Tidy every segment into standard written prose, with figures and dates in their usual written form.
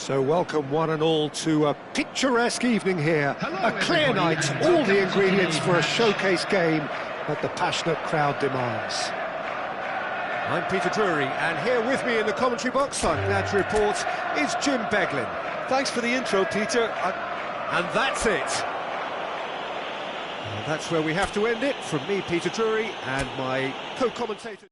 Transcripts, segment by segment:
So welcome one and all to a picturesque evening here. A clear night, all the ingredients for a showcase game that the passionate crowd demands. I'm Peter Drury, and here with me in the commentary box, I'm glad to report, is Jim Beglin. Thanks for the intro, Peter. And that's it. That's where we have to end it. From me, Peter Drury, and my co-commentator.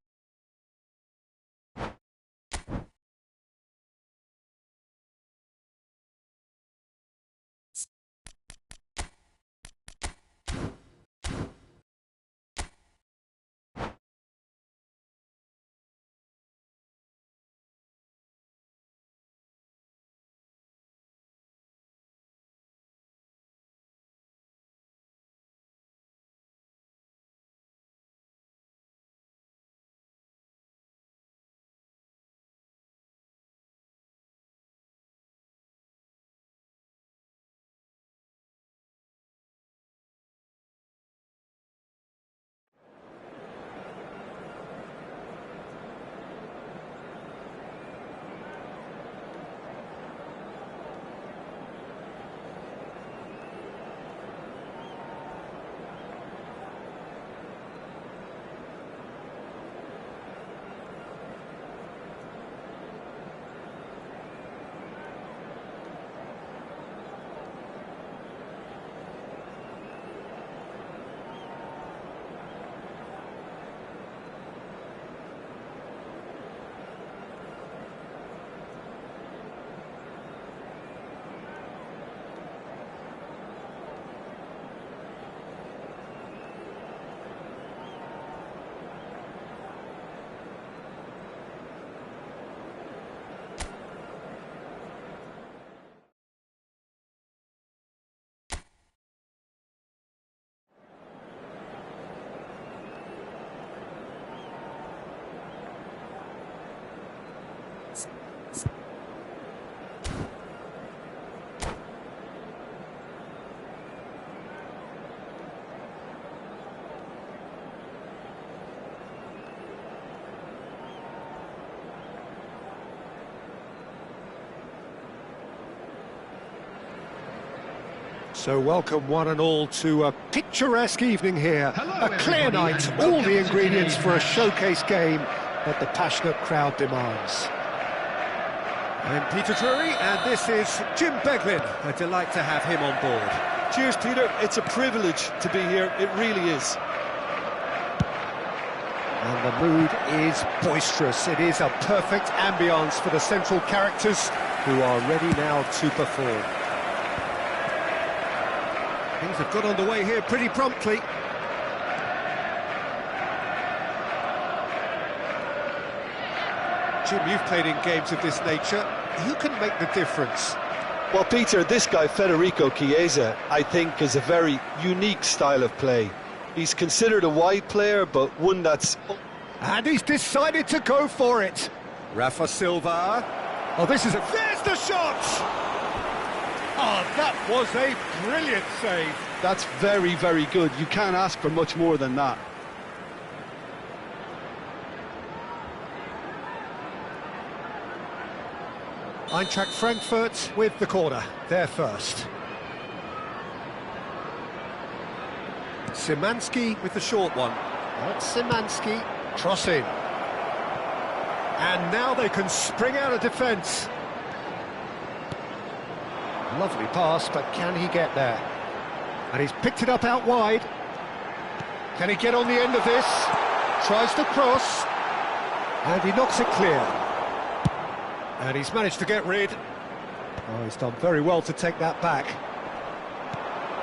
So welcome one and all to a picturesque evening here. A clear night, all the ingredients for a showcase game that the passionate crowd demands. I'm Peter Drury, and this is Jim Beglin. A delight to have him on board. Cheers, Peter. It's a privilege to be here. It really is. And the mood is boisterous. It is a perfect ambience for the central characters who are ready now to perform. Things have got underway here pretty promptly. Jim, you've played in games of this nature. Who can make the difference? Well, Peter, this guy, Federico Chiesa, I think is a very unique style of play. He's considered a wide player, but one that's... And he's decided to go for it. Rafa Silva. Oh, this is a... There's the shot! Oh, that was a brilliant save. That's very, very good. You can't ask for much more than that. Eintracht Frankfurt with the corner. They're first. Szymanski with the short one. That's Szymanski. Cross in. And now they can spring out of defence. Lovely pass, but can he get there? And he's picked it up out wide. Can he get on the end of this? Tries to cross. And he knocks it clear. And he's managed to get rid. Oh, he's done very well to take that back.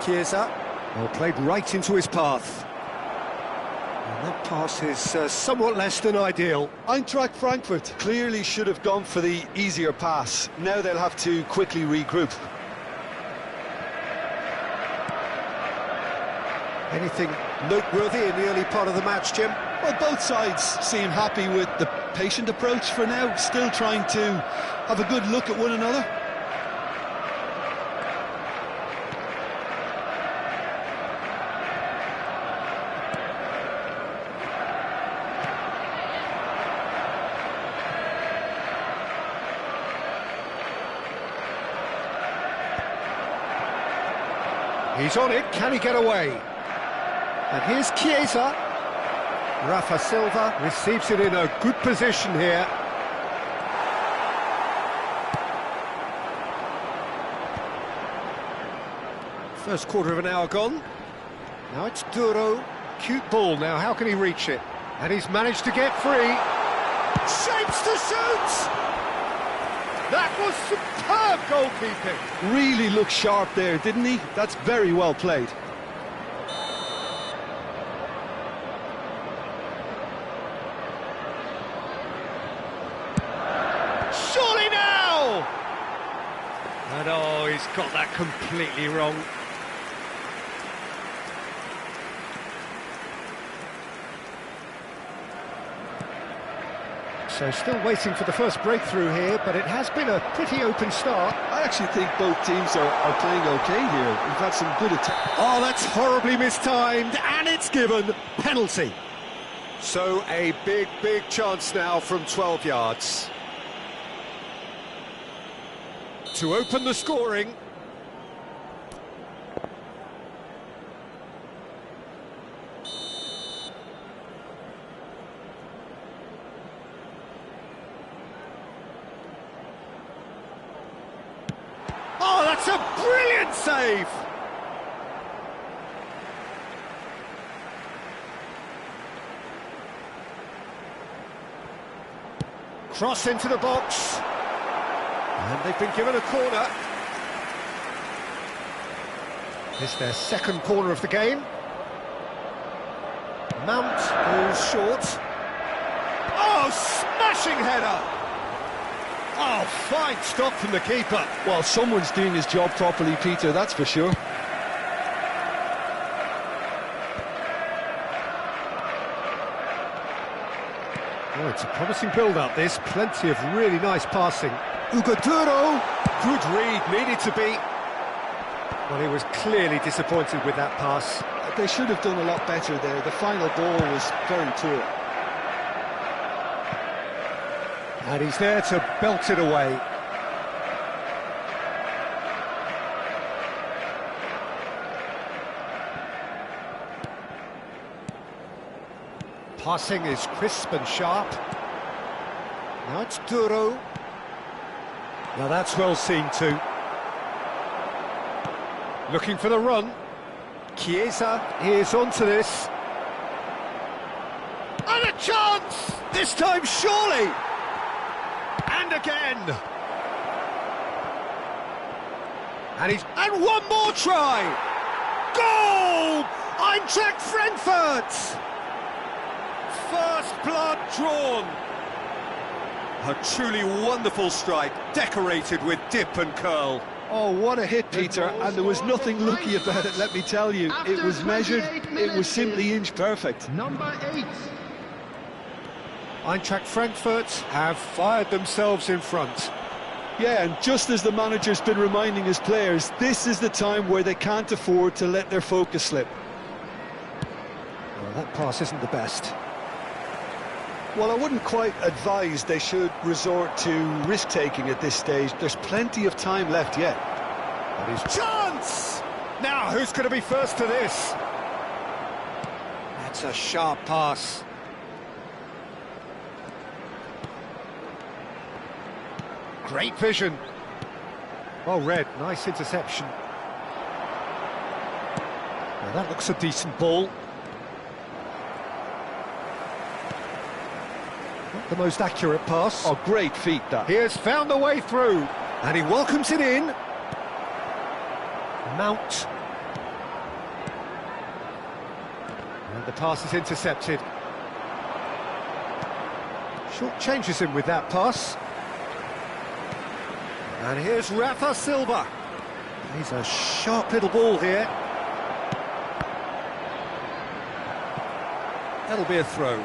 Chiesa. Well, played right into his path. And that pass is somewhat less than ideal. Eintracht Frankfurt clearly should have gone for the easier pass. Now they'll have to quickly regroup. Anything noteworthy in the early part of the match, Jim? Well, both sides seem happy with the patient approach for now, still trying to have a good look at one another. He's on it, can he get away? And here's Chiesa. Rafa Silva receives it in a good position here. First quarter of an hour gone. Now it's Duro. Cute ball now, how can he reach it? And he's managed to get free. Shapes to shoot! That was superb goalkeeping. Really looked sharp there, didn't he? That's very well played. Surely now! And oh, he's got that completely wrong. So still waiting for the first breakthrough here, but it has been a pretty open start. I actually think both teams are playing okay here. We've had some good attacks. Oh, that's horribly mistimed, and it's given penalty. So a big chance now from 12 yards. To open the scoring. Oh, that's a brilliant save! Cross into the box. And they've been given a corner. It's their second corner of the game. Mount goes short. Oh, smashing header! Oh, fine stop from the keeper. Well, someone's doing his job properly, Peter, that's for sure. Oh, it's a promising build-up, this. Plenty of really nice passing. Ugaduro! Good read, needed to be. Well, he was clearly disappointed with that pass. They should have done a lot better there. The final ball was very poor. And he's there to belt it away. Passing is crisp and sharp. Now it's Duro. Now that's well seen too. Looking for the run. Chiesa is onto this. And a chance! This time surely! And again! And one more try! Goal! Eintracht Frankfurt! First blood drawn. A truly wonderful strike, decorated with dip and curl. Oh, what a hit, Peter, and there was nothing lucky about it, let me tell you. It was measured, it was simply inch perfect. Number 8. Eintracht Frankfurt have fired themselves in front. Yeah, and just as the manager's been reminding his players, this is the time where they can't afford to let their focus slip. Well, that pass isn't the best. Well, I wouldn't quite advise they should resort to risk-taking at this stage. There's plenty of time left yet. And his chance! Now, who's going to be first to this? That's a sharp pass. Great vision. Well read, nice interception. Now that looks a decent ball. Not the most accurate pass. Oh, great feat, that. He has found a way through, and he welcomes it in. Mount. And the pass is intercepted. Short changes him with that pass. And here's Rafa Silva. He's a sharp little ball here. That'll be a throw.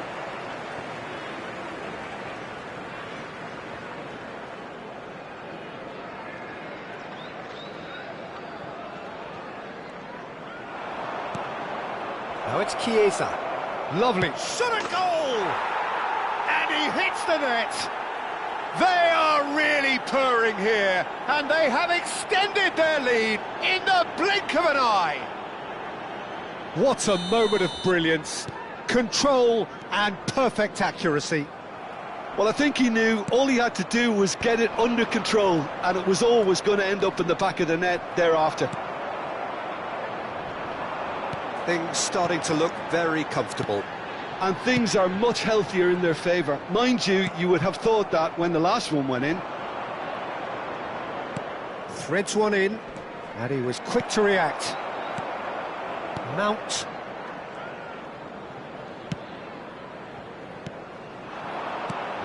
Now it's Chiesa. Lovely. Shot a goal! And he hits the net. They are really purring here, and they have extended their lead in the blink of an eye. What a moment of brilliance, control and perfect accuracy. Well, I think he knew all he had to do was get it under control, and it was always going to end up in the back of the net thereafter. Things starting to look very comfortable. And things are much healthier in their favour. Mind you, you would have thought that when the last one went in. Threads one in, and he was quick to react. Mount.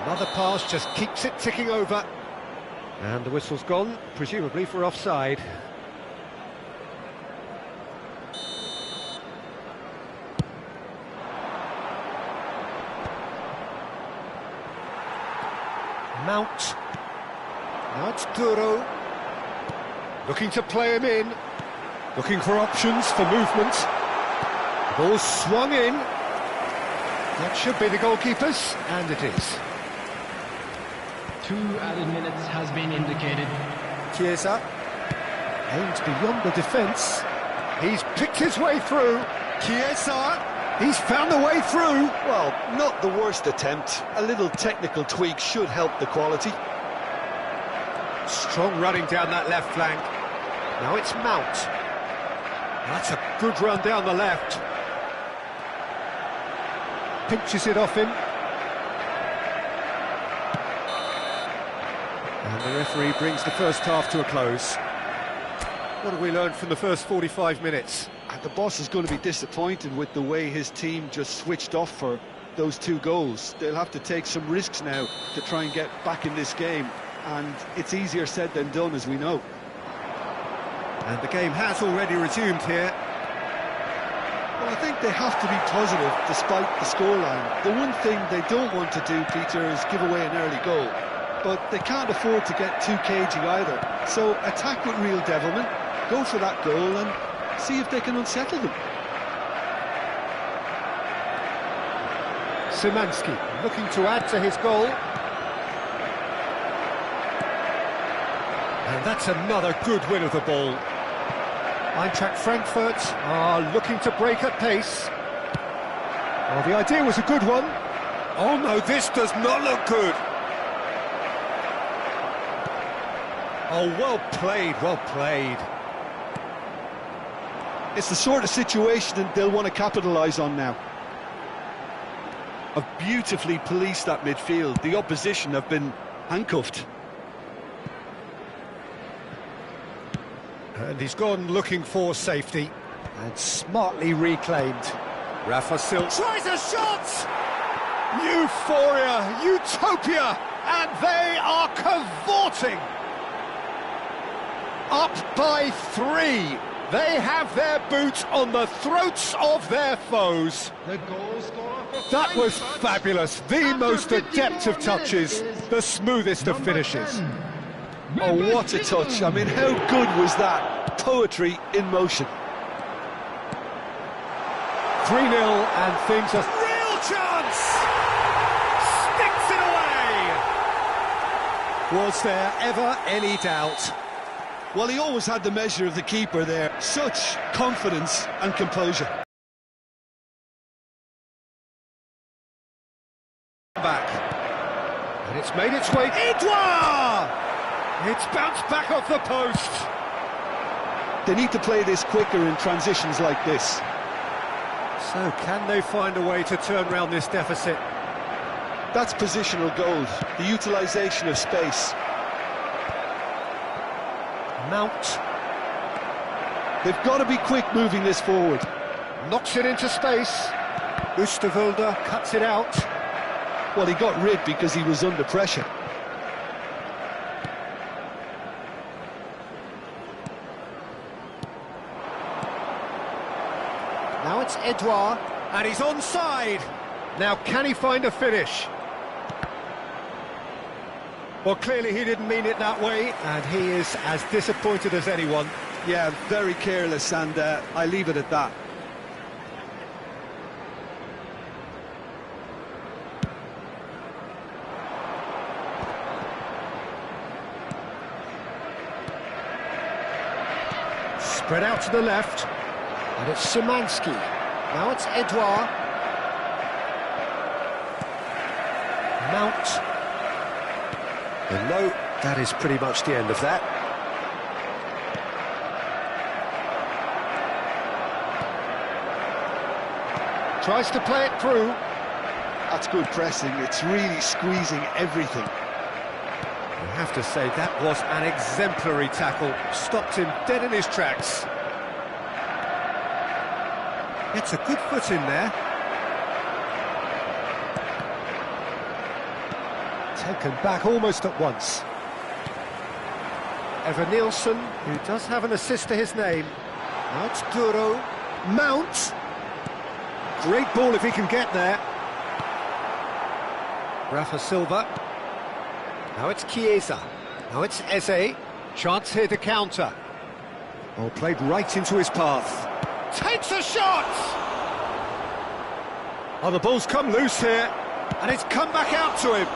Another pass just keeps it ticking over. And the whistle's gone, presumably for offside. Mount. Now it's Duro. Looking to play him in. Looking for options for movement. The ball swung in. That should be the goalkeeper's, and it is. 2 added minutes has been indicated. Chiesa aims beyond the defence. He's picked his way through. Chiesa, he's found the way through. Well, not the worst attempt. A little technical tweak should help the quality. Strong running down that left flank. Now it's Mount. That's a good run down the left. Pinches it off him. And the referee brings the first half to a close. What have we learned from the first 45 minutes? And the boss is going to be disappointed with the way his team just switched off for those 2 goals. They'll have to take some risks now to try and get back in this game. And it's easier said than done, as we know. And the game has already resumed here. Well, I think they have to be positive despite the scoreline. The one thing they don't want to do, Peter, is give away an early goal. But they can't afford to get too cagey either. So attack with real devilment, go for that goal and see if they can unsettle them. Szymanski looking to add to his goal. And that's another good win of the ball. Eintracht Frankfurt are looking to break at pace. Well, the idea was a good one. Oh no, this does not look good. Oh, well played, well played. It's the sort of situation that they'll want to capitalise on now. Have beautifully policed that midfield. The opposition have been handcuffed. And he's gone looking for safety. And smartly reclaimed. Rafa Silva tries a shot! Euphoria, utopia, and they are cavorting. Up by 3. They have their boots on the throats of their foes. The goal scorer for That was Frankfurt fabulous. The most adept of touches, the smoothest of finishes. Oh, what a touch. I mean, how good was that? Poetry in motion. 3-0 and things are... Real chance! Sticks it away! Was there ever any doubt? Well, he always had the measure of the keeper there. Such confidence and composure. Back. And it's made its way... Edouard! It's bounced back off the post. They need to play this quicker in transitions like this. So can they find a way to turn around this deficit? That's positional gold, the utilisation of space. Mount. They've got to be quick moving this forward. Knocks it into space. Oosterwolde cuts it out. Well, he got rid because he was under pressure. Now it's Edouard, and he's onside. Now can he find a finish? Well, clearly he didn't mean it that way, and he is as disappointed as anyone. Yeah, very careless, and I leave it at that. Spread out to the left. And it's Szymanski. Now it's Edouard. Mount. And no, that is pretty much the end of that. Tries to play it through. That's good pressing. It's really squeezing everything. I have to say, that was an exemplary tackle. Stopped him dead in his tracks. Gets a good foot in there. Taken back almost at once. Evan Nielsen, who does have an assist to his name. Now it's Duro. Mount. Great ball if he can get there. Rafa Silva. Now it's Chiesa. Now it's Eze. Chance here to counter. Oh, played right into his path. Takes a shot! Oh, the ball's come loose here. And it's come back out to him.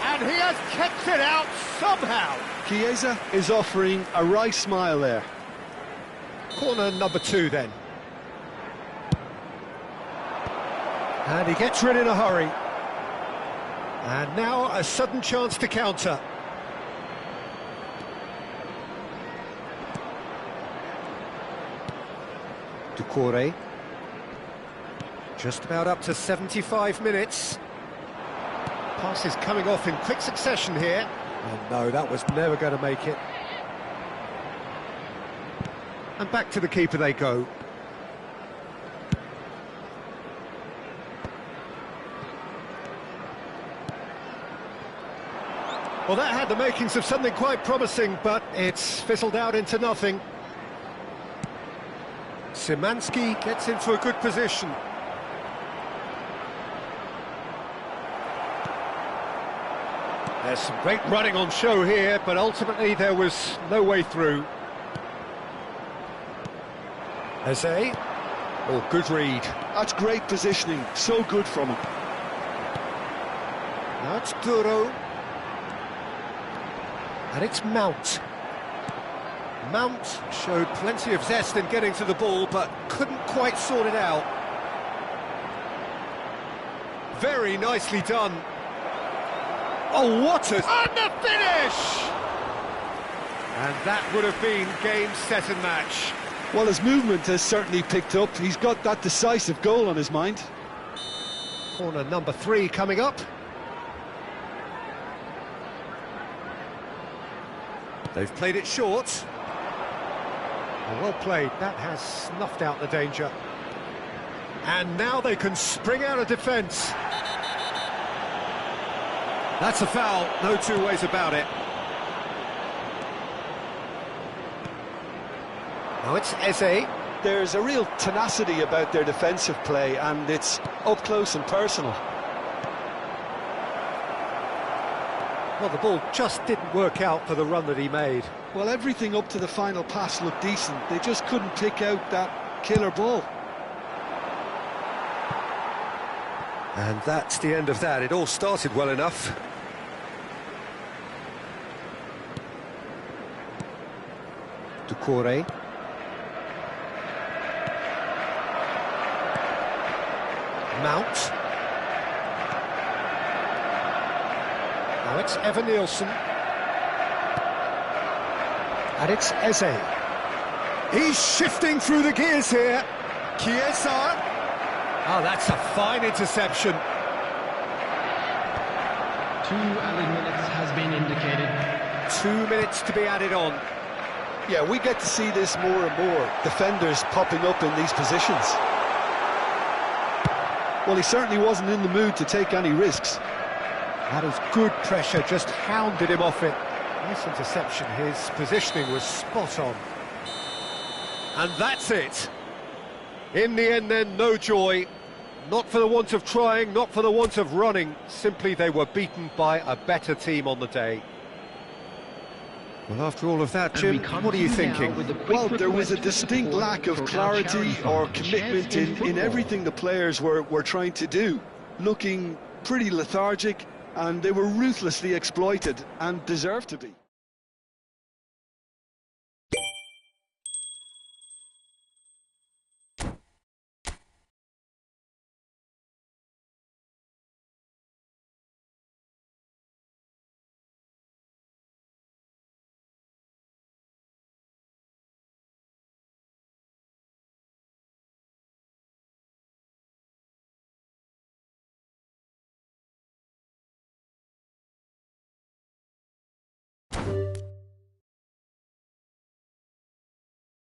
And he has kept it out somehow. Chiesa is offering a right smile there. Corner number 2 then. And he gets rid in a hurry. And now a sudden chance to counter. Doucouré. Just about up to 75 minutes. Pass is coming off in quick succession here. Oh no, that was never going to make it. And back to the keeper they go. Well, that had the makings of something quite promising, but it's fizzled out into nothing. Szymanski gets into a good position. There's some great running on show here, but ultimately there was no way through. Eze. Oh, good read. That's great positioning, so good from him. Now it's Duro. And it's Mount. Mount showed plenty of zest in getting to the ball, but couldn't quite sort it out. Very nicely done. Oh, what a... And the finish! And that would have been game, set and match. Well, his movement has certainly picked up. He's got that decisive goal on his mind. Corner number 3 coming up. They've played it short. Well played, that has snuffed out the danger. And now they can spring out of defence. That's a foul, no two ways about it. Now it's Eze. There's a real tenacity about their defensive play, and it's up close and personal. Well, the ball just didn't work out for the run that he made. Well, everything up to the final pass looked decent. They just couldn't pick out that killer ball. And that's the end of that. It all started well enough. Doucouré. Mount. Now it's Evan Nielsen. And it's Eze. He's shifting through the gears here. Chiesa. Oh, that's a fine interception. 2 added minutes has been indicated. 2 minutes to be added on. Yeah, we get to see this more and more. Defenders popping up in these positions. Well, he certainly wasn't in the mood to take any risks. That is good pressure, just hounded him off it. Nice interception, his positioning was spot on. And that's it. In the end then, no joy. Not for the want of trying, not for the want of running. Simply they were beaten by a better team on the day. Well, after all of that, Jim, what are you thinking? Well, there was a distinct lack of clarity or commitment in everything the players were trying to do. Looking pretty lethargic, and they were ruthlessly exploited and deserved to be.